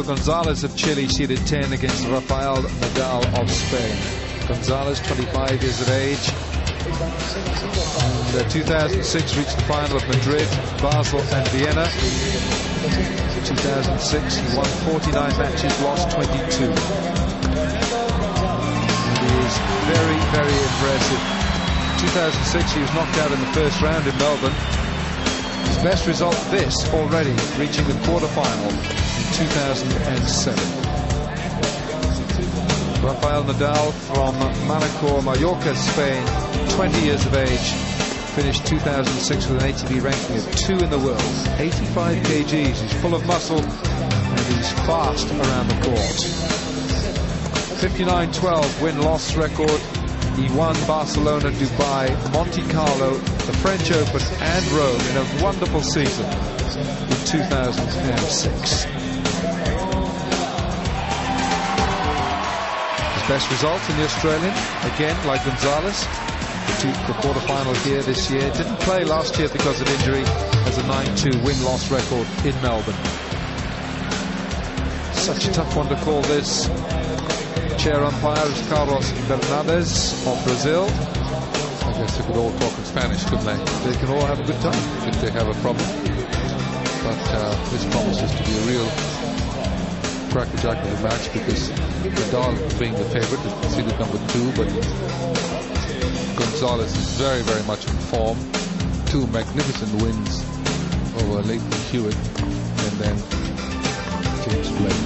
Gonzalez of Chile seeded 10 against Rafael Nadal of Spain. Gonzalez, 25 years of age. In 2006 reached the final of Madrid, Basel and Vienna. 2006 he won 49 matches, lost 22. And he is very, very impressive. 2006 he was knocked out in the first round in Melbourne. His best result this already, reaching the quarterfinal in 2007. Rafael Nadal from Manacor, Mallorca, Spain, 20 years of age, finished 2006 with an ATP ranking of 2 in the world, 85 kgs. He's full of muscle and he's fast around the court. 59-12 win-loss record. He won Barcelona, Dubai, Monte Carlo, the French Open and Rome in a wonderful season in 2006. His best results in the Australian, again like Gonzalez, the quarter-final here this year. Didn't play last year because of injury, has a 9-2 win-loss record in Melbourne. Such a tough one to call this. Chair umpire is Carlos Bernabez of Brazil. I guess they could all talk in Spanish, couldn't they? They can all have a good time if they have a problem. But this promises to be a real crackerjack of a match, because Nadal being the favorite is seeded number 2, but Gonzalez is very, very much in form. 2 magnificent wins over Leighton Hewitt and then James Blake.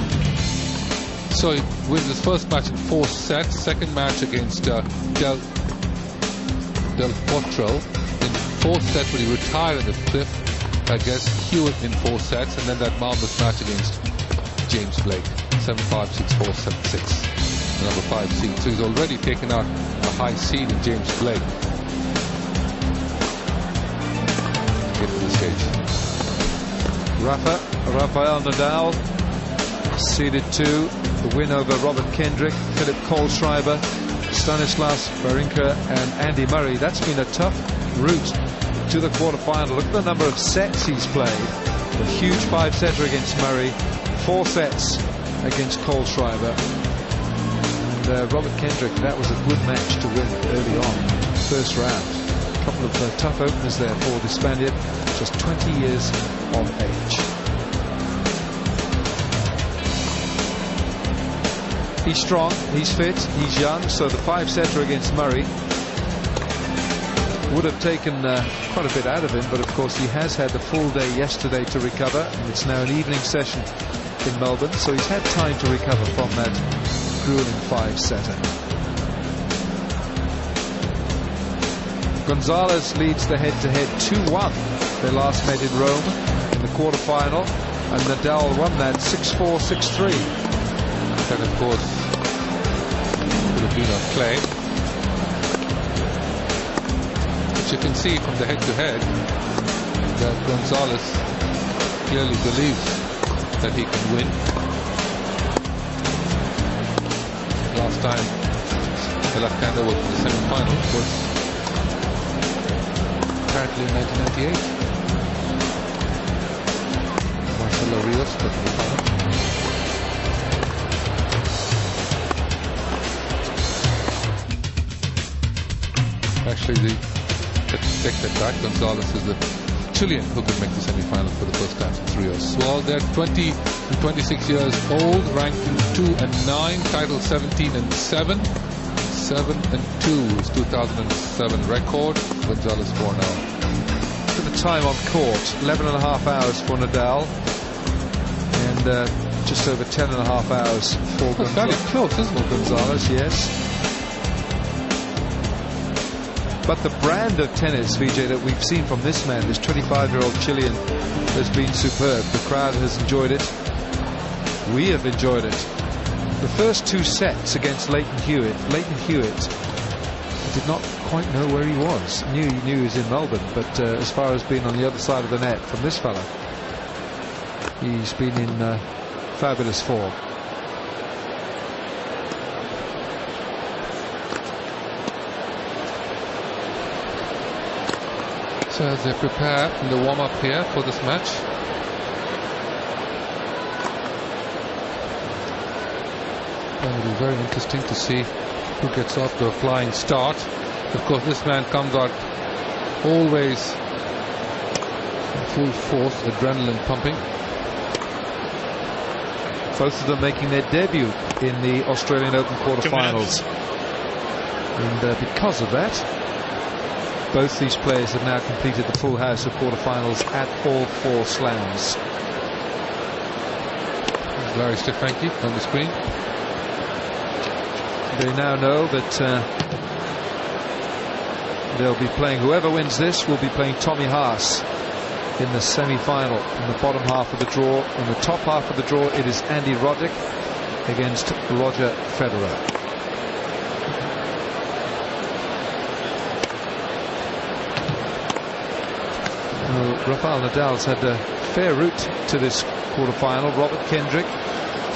So he wins his first match in 4 sets. Second match against Del Potro in 4th set, but he retired in the 5th against Hewitt in 4 sets, and then that marvelous match against James Blake, 7-5, 6-4, 7-6, the number 5 seed. So he's already taken out a high seed in James Blake. Get to the stage. Rafael Nadal, seeded 2. The win over Robert Kendrick, Philip Kohlschreiber, Stanislas Wawrinka and Andy Murray. That's been a tough route to the quarterfinal. Look at the number of sets he's played. A huge 5-setter against Murray, 4 sets against Kohlschreiber. And Robert Kendrick, that was a good match to win early on, first round. A couple of tough openers there for the Spaniard, just 20 years of age. He's strong, he's fit, he's young, so the 5-setter against Murray would have taken quite a bit out of him, but of course he has had the full day yesterday to recover, and it's now an evening session in Melbourne, so he's had time to recover from that grueling 5-setter. Gonzalez leads the head-to-head 2-1. They last met in Rome in the quarterfinal, and Nadal won that 6-4, 6-3. And of course, would have been on clay. But you can see from the head-to-head that Gonzalez clearly believes that he can win. Last time the left-hander was in the semi-final was apparently in 1998. Marcelo Rios got to the final. Actually, take that back. Gonzalez is the Chilean who could make the semi-final for the first time since Rios. Well, they're 20 and 26 years old, ranking 2 and 9, title 17 and 7. 7 and 2 is 2007 record. Gonzalez 4 now. For the time on court, 11.5 hours for Nadal, and just over 10.5 hours for Gonzalez. Fairly close, isn't it? Gonzalez, yes. But the brand of tennis, Vijay, that we've seen from this man, this 25-year-old Chilean, has been superb. The crowd has enjoyed it. We have enjoyed it. The first 2 sets against Leighton Hewitt did not quite know where he was. He knew he was in Melbourne, but as far as being on the other side of the net from this fella, he's been in fabulous form. So as they prepare in the warm-up here for this match, It'll be very interesting to see who gets off to a flying start. Of course, this man comes out always full force, adrenaline pumping. Both of them making their debut in the Australian Open quarterfinals. And because of that, both these players have now completed the full house of quarterfinals at all 4 slams. Larry Stefanki on the screen. They now know that they'll be playing, whoever wins this will be playing Tommy Haas in the semi-final, in the bottom half of the draw. In the top half of the draw, it is Andy Roddick against Roger Federer. Rafael Nadal's had a fair route to this quarterfinal. Robert Kendrick,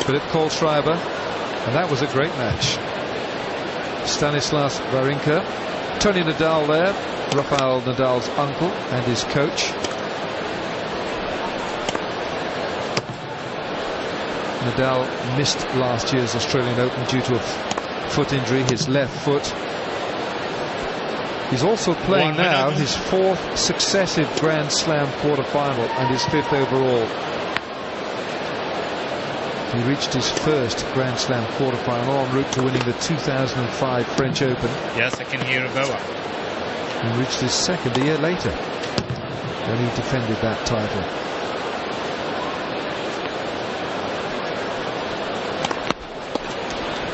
Philip Kohlschreiber, and that was a great match. Stanislas Wawrinka, Tony Nadal there, Rafael Nadal's uncle and his coach. Nadal missed last year's Australian Open due to a foot injury, his left foot. He's also playing now his 4th successive Grand Slam quarterfinal and his 5th overall. He reached his first Grand Slam quarterfinal en route to winning the 2005 French Open. Yes, I can hear Goa. And reached his 2nd a year later when he defended that title.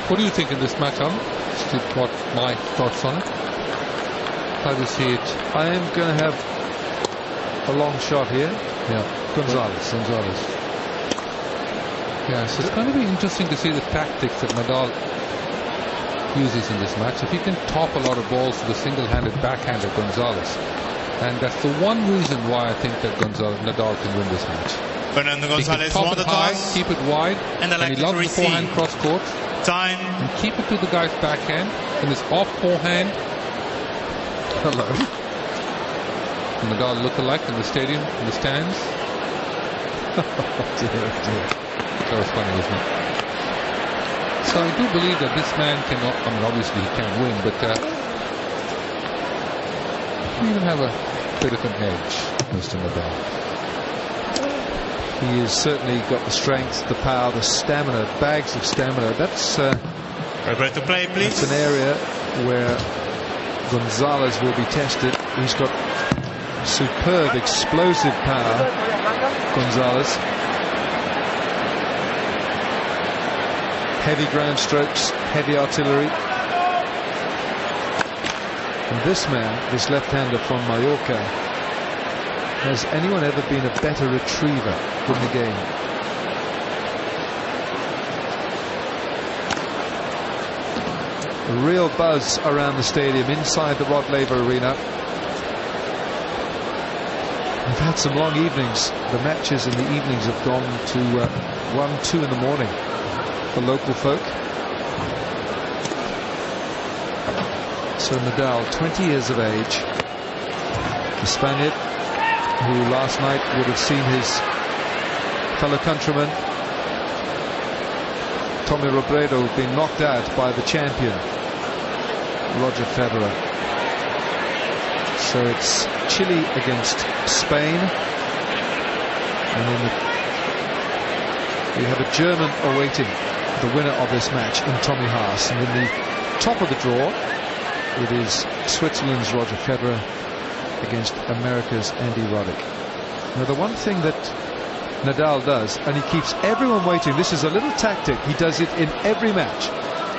What do you think in this match, Alan? What my thoughts on it? How do you see it? I am going to have a long shot here. Yeah, Gonzalez. Yes, it's going to be interesting to see the tactics that Nadal uses in this match. If he can top a lot of balls to the single-handed backhand of Gonzalez, and that's the one reason why I think that Nadal can win this match. Fernando Gonzalez won the the high, toss, keep it wide, and he loves the forehand cross court. Time. And keep it to the guy's backhand, and his off forehand. Hello. Nadal look-alike in the stadium, in the stands. Dear. That was funny, wasn't it? So I do believe that this man cannot, I mean, obviously he can't win, but he even have a bit of an edge, Mr. Nadal. He has certainly got the strength, the power, the stamina, bags of stamina. That's Ready to play, please. That's an area where Gonzalez will be tested. He's got superb, explosive power, Gonzalez. Heavy ground strokes, heavy artillery. And this man, this left-hander from Mallorca, has anyone ever been a better retriever in the game? A real buzz around the stadium inside the Rod Laver Arena. We've had some long evenings. The matches in the evenings have gone to 1, 2 in the morning for local folk. So Nadal, 20 years of age, the Spaniard, who last night would have seen his fellow countryman Tommy Robredo being knocked out by the champion Roger Federer. So it's Chile against Spain, and then we have a German awaiting the winner of this match in Tommy Haas. And in the top of the draw, it is Switzerland's Roger Federer against America's Andy Roddick. Now, the one thing that Nadal does, and he keeps everyone waiting, this is a little tactic, he does it in every match.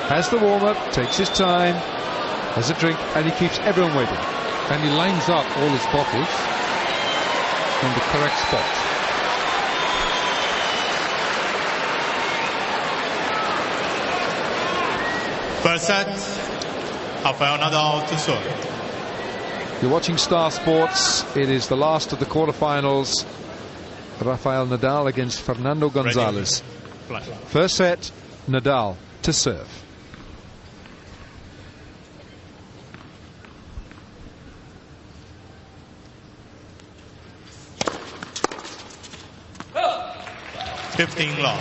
Has the warm-up, takes his time, has a drink, and he keeps everyone waiting. And he lines up all his bottles in the correct spot. First set, Rafael Nadal to serve. You're watching Star Sports. It is the last of the quarterfinals. Rafael Nadal against Fernando Gonzalez. First set, Nadal to serve. Long.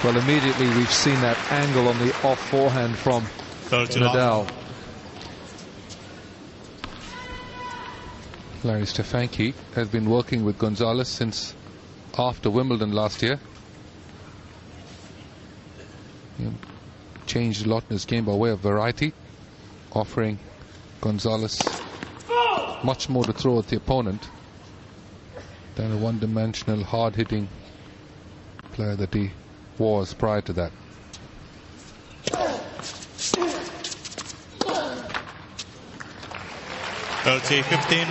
Well, immediately we've seen that angle on the off forehand from Nadal. Larry Stefanki has been working with Gonzalez since after Wimbledon last year. He changed a lot in his game by way of variety, offering Gonzalez much more to throw at the opponent than a one-dimensional, hard-hitting player that he was prior to that. (30-15).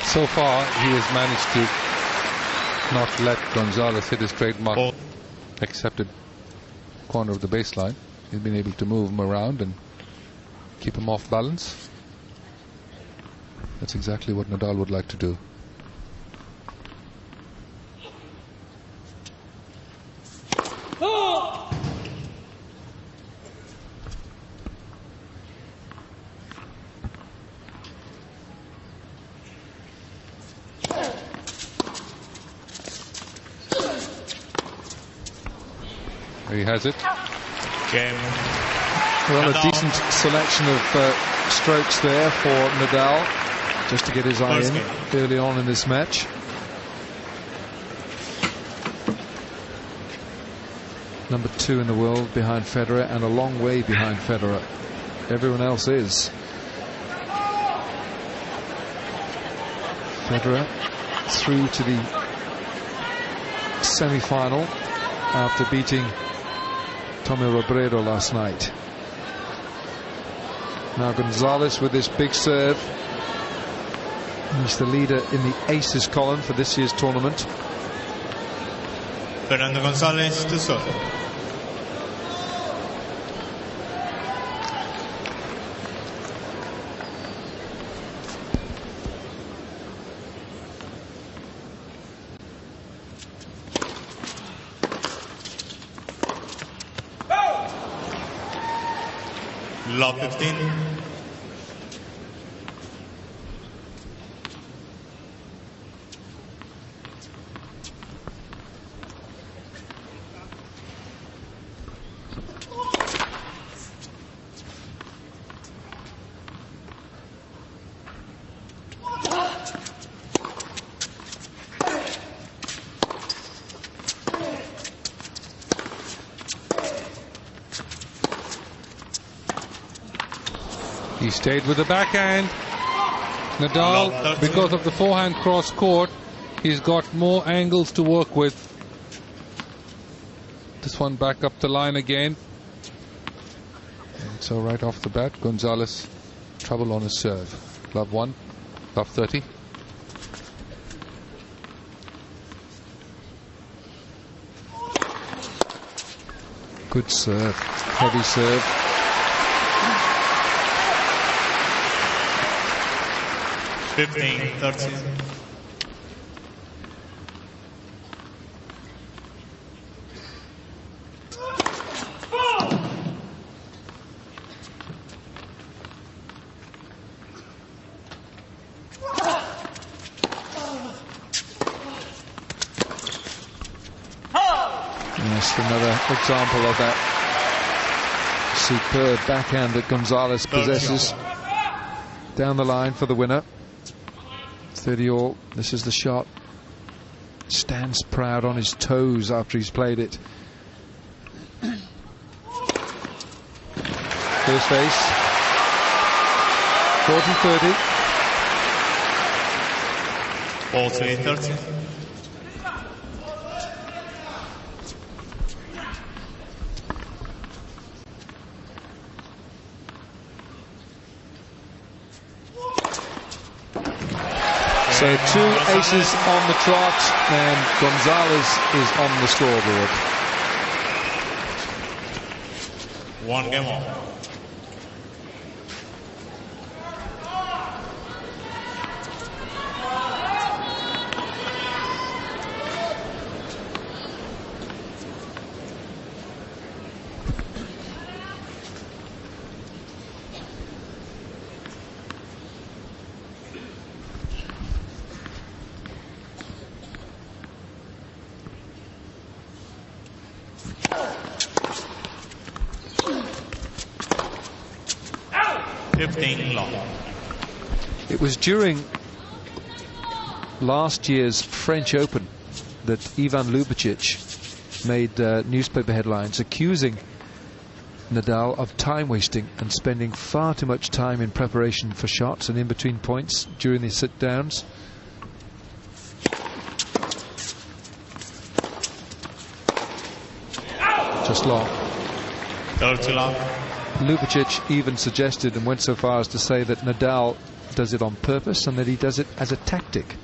So far, he has managed to not let Gonzalez hit his trademark accepted corner of the baseline. He's been able to move him around and keep him off balance. That's exactly what Nadal would like to do. He has it. Game. Well, Nadal. a decent selection of strokes there for Nadal, just to get his eye in early on in this match. Number 2 in the world behind Federer, and a long way behind Federer. Everyone else is. Federer through to the semi-final after beating Tommy Robredo last night. Now Gonzalez with this big serve. He's the leader in the aces column for this year's tournament. Fernando Gonzalez to serve. Love 15. He stayed with the backhand. Nadal, because of the forehand cross court, he's got more angles to work with. This one back up the line again. And so right off the bat, Gonzalez trouble on his serve. Love 1, love 30. Good serve, heavy serve. (15, 13). Yes, another example of that superb backhand that Gonzalez possesses. Down the line for the winner. 30-all. This is the shot. Stands proud on his toes after he's played it. First ace. 40-30. 40-30. So 2 aces on the trot, and Gonzalez is on the scoreboard. 1 game on. It was during last year's French Open that Ivan Ljubicic made newspaper headlines accusing Nadal of time wasting and spending far too much time in preparation for shots and in between points during the sit downs. Just long. Too long. Ljubicic even suggested and went so far as to say that Nadal does it on purpose and that he does it as a tactic.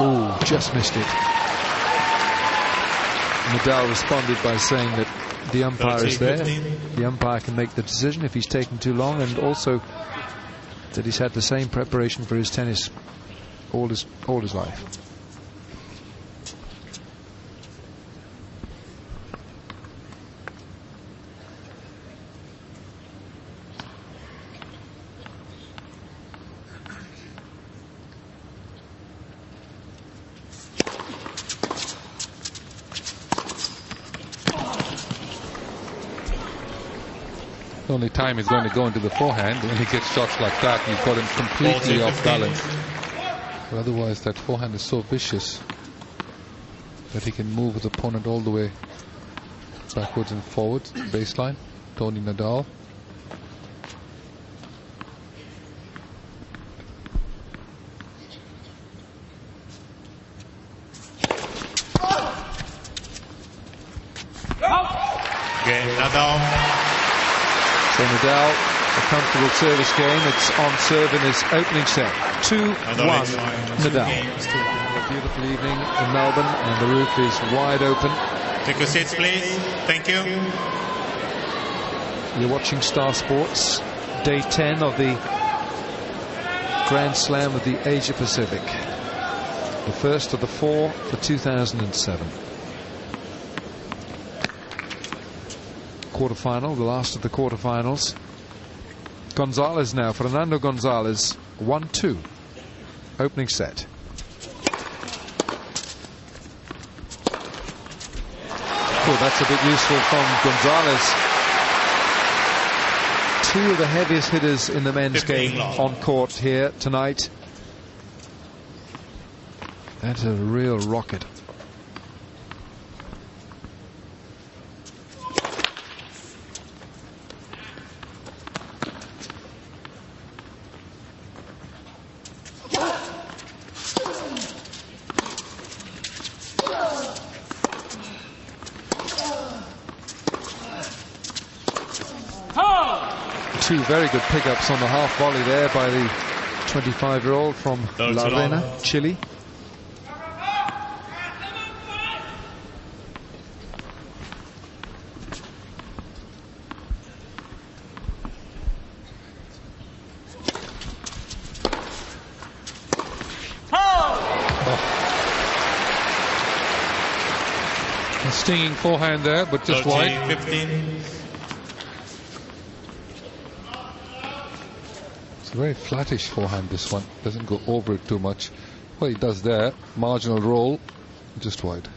Ooh, just missed it. Nadal responded by saying that the umpire is there. The umpire can make the decision if he's taken too long, and also that he's had the same preparation for his tennis all his life. The only time he's going to go into the forehand when he gets shots like that. You've got him completely off balance. But otherwise, that forehand is so vicious that he can move his opponent all the way backwards and forwards. Baseline, Tony Nadal. Game Nadal. So Nadal, a comfortable service game. It's on serve in his opening set. 2-1 Nadal. A beautiful evening in Melbourne, and the roof is wide open. Take your seats, please. Thank you. You're watching Star Sports, day 10 of the Grand Slam of the Asia Pacific. The first of the 4 for 2007. Quarterfinal, the last of the quarterfinals. Gonzalez now, Fernando Gonzalez, 1-2, opening set. Oh, that's a bit useful from Gonzalez. Two of the heaviest hitters in the men's game on court here tonight. That's a real rocket. Two very good pickups on the half volley there by the 25-year-old from La Arena, Chile. A stinging forehand there, but just wide. 15. Very flattish forehand, this one. Doesn't go over it too much. What he does there, marginal roll, just wide.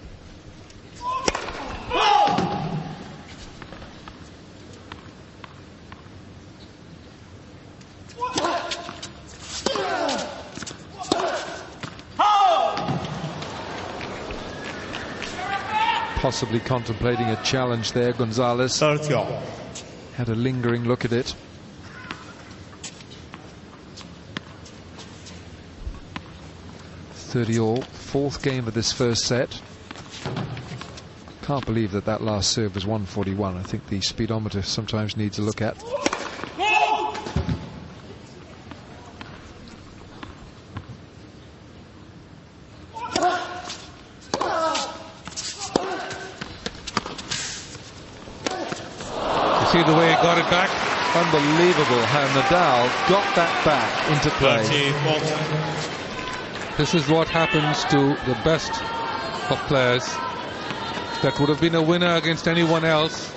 possibly contemplating a challenge there. Gonzalez 30 all. had a lingering look at it. All, fourth game of this first set. Can't believe that that last serve was 141. I think the speedometer sometimes needs a look at. You see the way he got it back? Unbelievable how Nadal got that back into play. 30-40. This is what happens to the best of players. That would have been a winner against anyone else.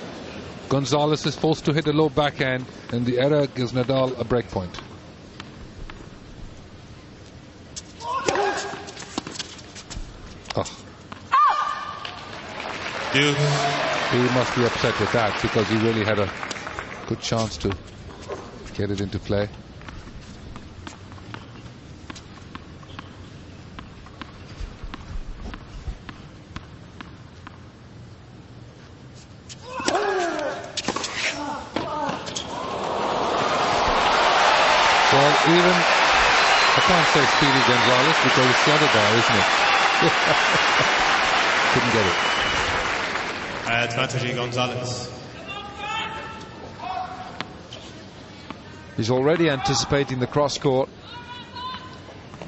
Gonzalez is forced to hit a low backhand, and the error gives Nadal a break point. Oh. He must be upset with that, because he really had a good chance to get it into play. Even, I can't say Speedy Gonzalez because it's the other guy, isn't it? Couldn't get it. Advantage Gonzalez. He's already anticipating the cross court.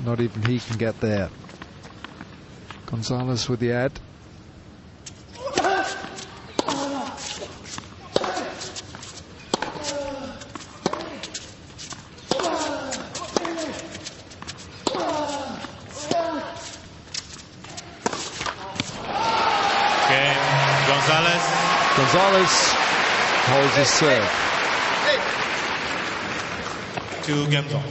Not even he can get there. Gonzalez with the ad. Gonzalez holds his serve. 2 games on.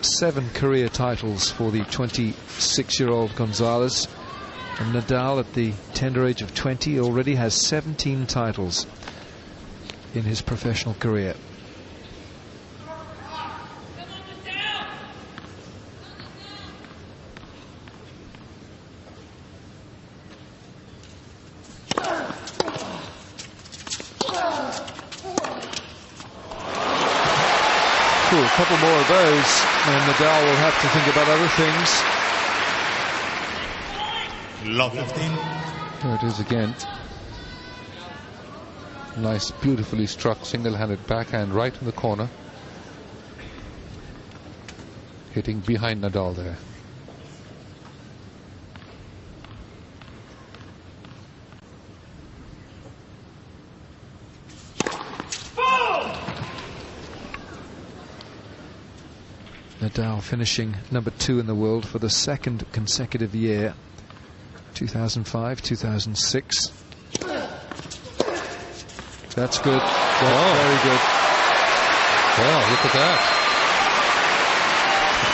Seven career titles for the 26-year-old Gonzalez. And Nadal, at the tender age of 20, already has 17 titles in his professional career. A couple more of those, and Nadal will have to think about other things. Love 15. There it is again. Nice, beautifully struck single-handed backhand right in the corner. Hitting behind Nadal there. Nadal finishing number 2 in the world for the second consecutive year, 2005, 2006. That's good. That's very good. Well, look at that.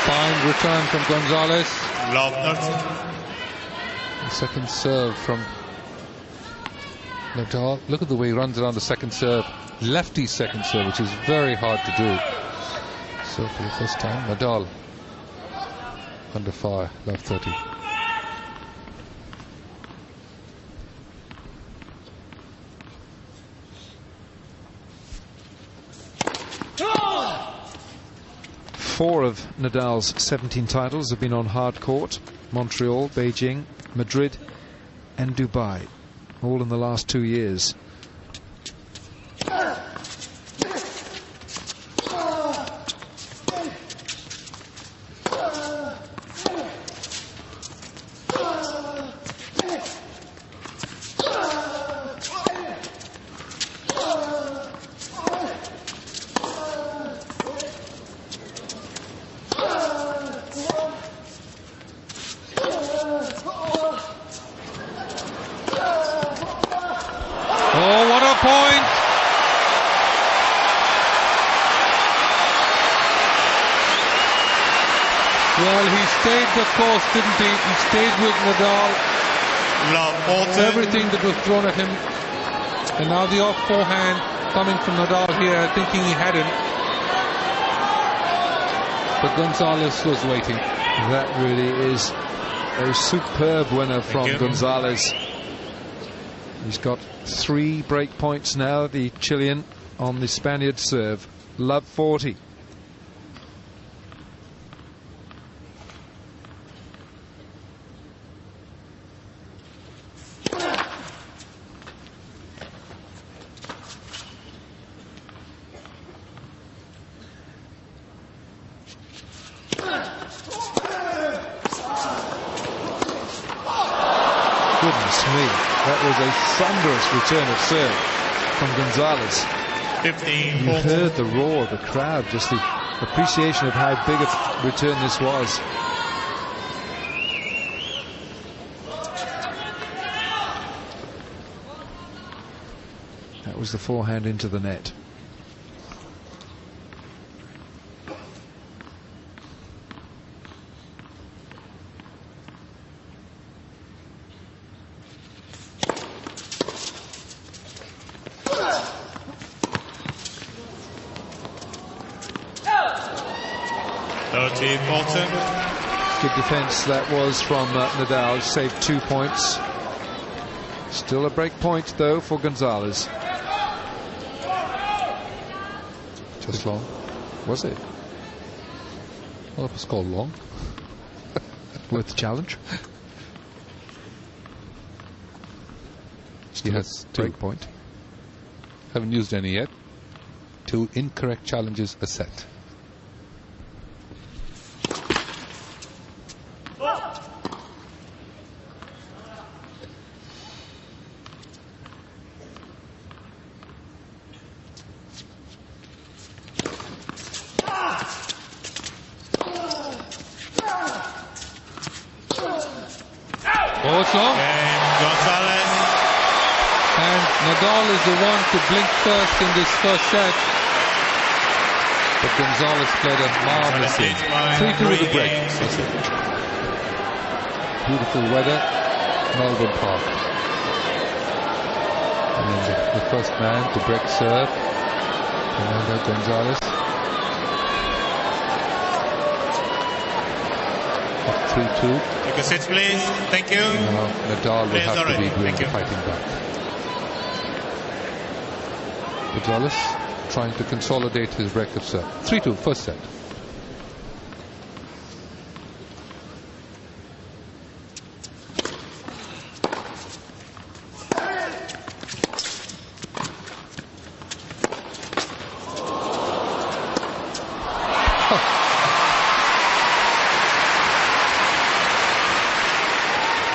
Fine return from Gonzalez. Love 30. The second serve from Nadal. Look at the way he runs around the second serve. Lefty second serve, which is very hard to do. So for the first time, Nadal under fire, love 30. Four of Nadal's 17 titles have been on hard court: Montreal, Beijing, Madrid and Dubai, all in the last 2 years. Well, he stayed the course, didn't he? He stayed with Nadal. Everything that was thrown at him. And now the off forehand coming from Nadal here, thinking he had him. but Gonzalez was waiting. That really is a superb winner from Gonzalez. He's got 3 break points now, the Chilean, on the Spaniard serve. Love 40. Goodness me, that was a thunderous return of serve from Gonzalez. 15. You heard the roar of the crowd, just the appreciation of how big a return this was. That was the forehand into the net. Good defence that was from Nadal, saved 2 points. Still a break point though for Gonzalez. Just long. Was it? Well, it was called long. Worth the challenge. He has 2. Break point. Haven't used any yet. 2 incorrect challenges a set. Gonzalez. And Nadal is the one to blink first in this first set. But Gonzalez played a marvelous game. 3-2 with a break. Beautiful weather, Melbourne Park. And then the first man to break serve, Fernando Gonzalez. Up 3-2. Take a seat, please. Thank you. Now Nadal will have to be doing the fighting back. Gonzalez trying to consolidate his record serve. 3-2, first set.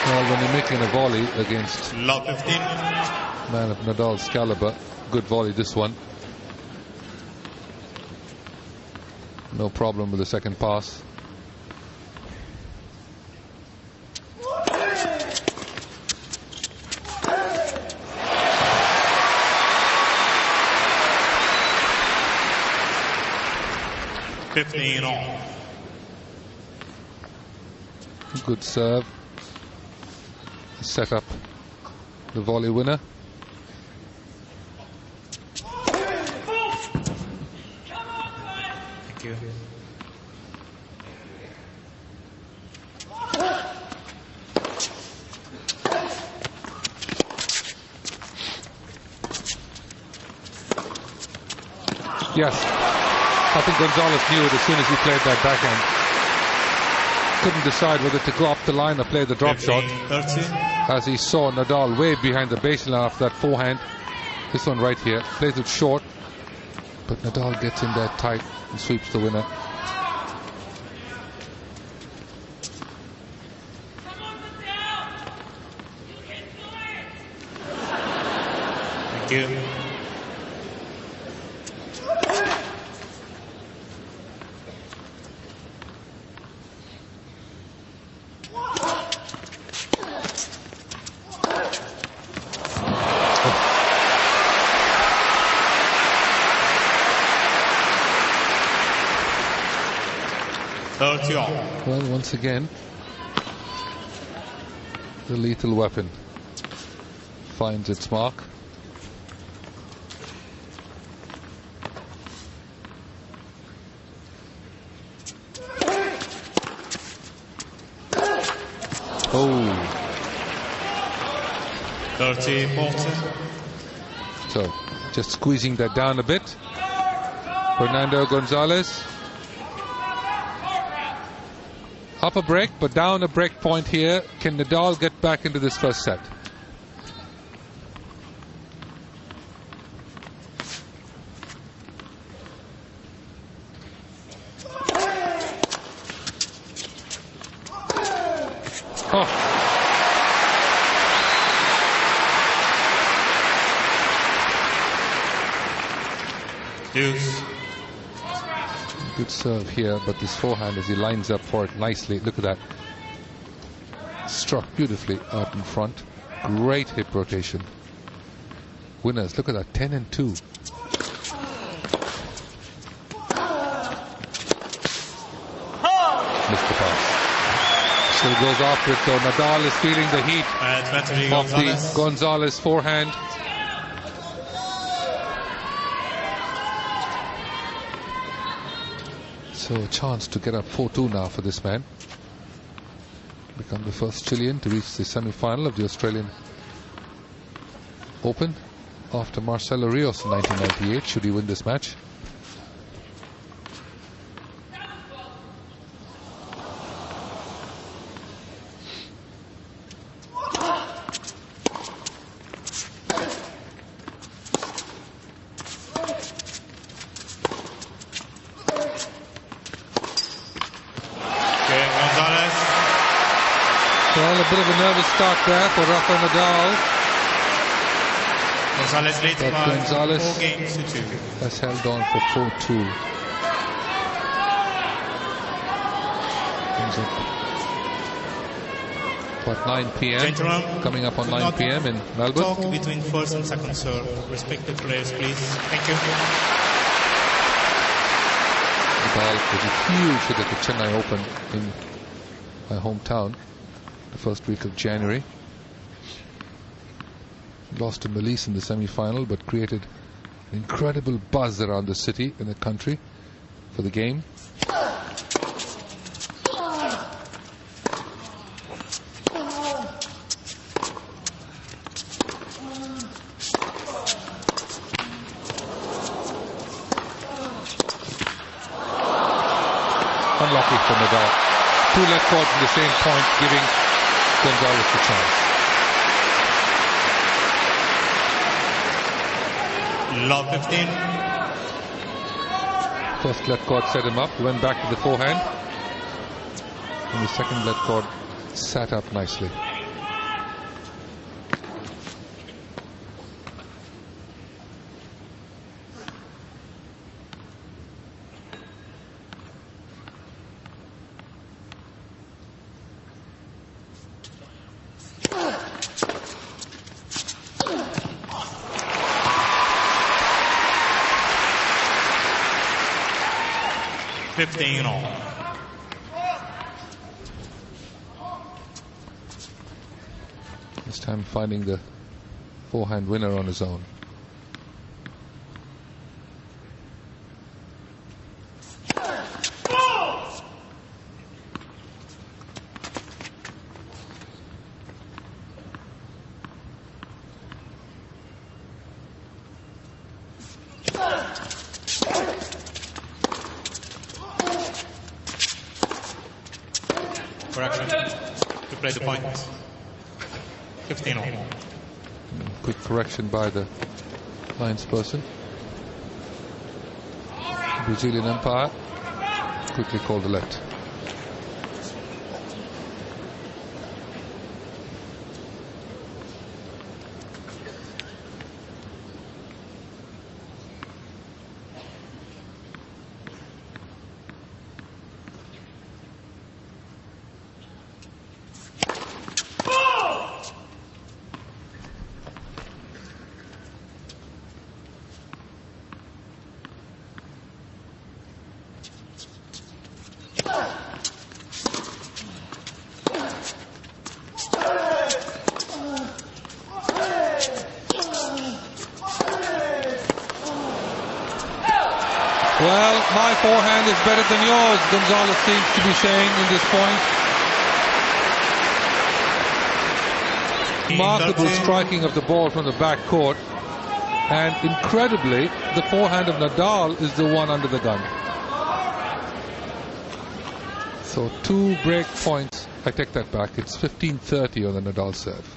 Well, when you're making a volley against Love 15. man of Nadal's caliber, good volley this one. No problem with the second pass. On. Good serve. Set up the volley winner. Thank you. Yes, I think Gonzalez knew it as soon as he played that backhand. Couldn't decide whether to go up the line or play the drop 15, shot, 30. as he saw Nadal way behind the baseline after that forehand. This one right here, plays it short, but Nadal gets in there tight and sweeps the winner. Thank you. Well, once again, the lethal weapon finds its mark. Oh. 30-40. So, just squeezing that down a bit. Fernando Gonzalez. Up a break, but down a break point here. Can Nadal get back into this first set? Oh. Deuce. Good serve here, but this forehand as he lines up for it nicely. Look at that. Struck beautifully out in front. Great hip rotation. Winners, look at that, 10 and 2. Missed the pass. Still goes after it though. Nadal is feeling the heat of the Gonzalez forehand. So a chance to get up 4-2 now for this man. Become the first Chilean to reach the semi-final of the Australian Open after Marcelo Rios in 1998, should he win this match. Well, a bit of a nervous start there for Rafa Nadal. Gonzalez leads by 4 games to 2. Has held on for 4-2. Comes up about 9 p.m. Gentlemen, coming up on 9 p.m. in Melbourne. Talk between first and second serve. Respective players, please. Thank you. Nadal was a huge hit at the Chennai Open in my hometown the first week of January. Lost to Melise in the semi-final, but created an incredible buzz around the city and the country for the game. Unlucky for Nadal. 2 left chords in the same point, giving Gonzalez the chance. Love 15. First left chord set him up, went back to the forehand. And the second left chord sat up nicely. All. This time finding the forehand winner on his own. Correction to play the point. 15 all. Quick correction by the linesperson. Brazilian umpire quickly called the left. Well, my forehand is better than yours, Gonzalez seems to be saying in this point. Remarkable striking of the ball from the back court. And incredibly, the forehand of Nadal is the one under the gun. So 2 break points. I take that back. It's 15-30 on the Nadal serve.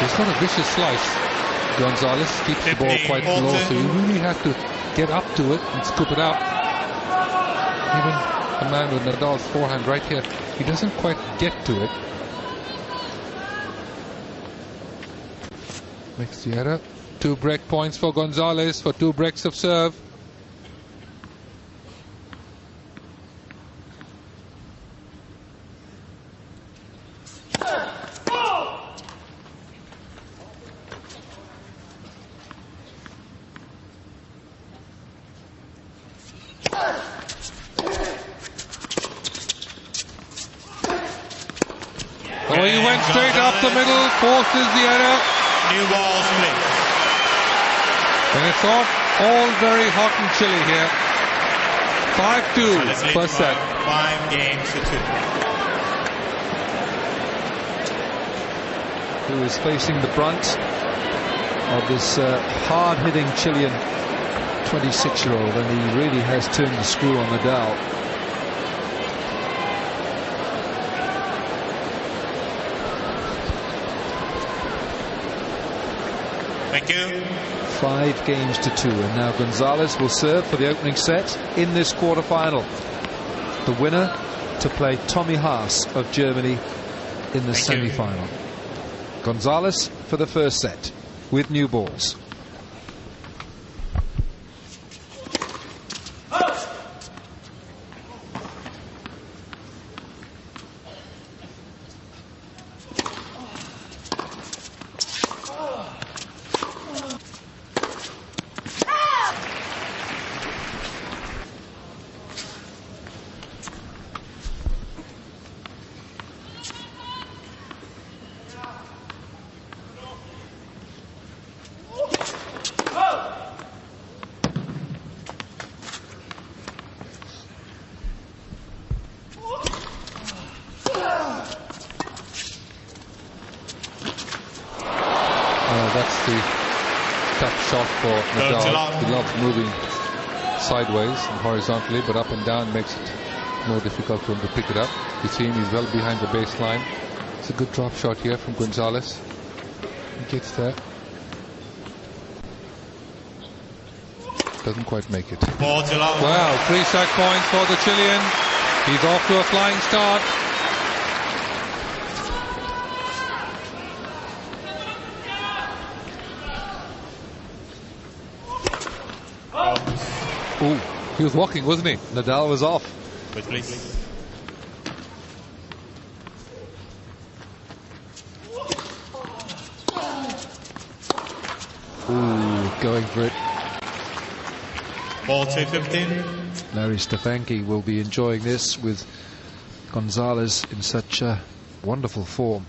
He's got a vicious slice. Gonzalez keeps the ball quite low, so you really have to get up to it and scoop it out. Even a man with Nadal's forehand right here, he doesn't quite get to it. Makes the error. 2 break points for Gonzalez for 2 breaks of serve. Oh, he went straight up the middle, forces the error. New ball split. And it's all very hot and chilly here. 5-2 first set. 5 games to 2. Who is facing the brunt of this hard-hitting Chilean 26-year-old, and he really has turned the screw on Nadal. Thank you. 5 games to 2, and now Gonzalez will serve for the opening set in this quarter-final. The winner to play Tommy Haas of Germany in the semi-final. Gonzalez for the first set with new balls. That's the tough shot for Nadal. He loves moving sideways and horizontally, but up and down makes it more difficult for him to pick it up. You see him, he's well behind the baseline. It's a good drop shot here from Gonzalez. He gets there. Doesn't quite make it. Wow, 3 set points for the Chilean. He's off to a flying start. Ooh, he was walking, wasn't he? Nadal was off. Wait, please. Ooh, going for it. Ball 2-15. Larry Stefanki will be enjoying this with Gonzalez in such wonderful form.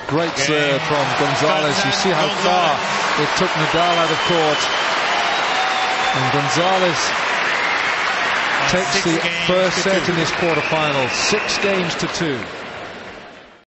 Great serve from Gonzalez. You see how far it took Nadal out of court. And Gonzalez takes the first set in this quarterfinal. 6 games to 2.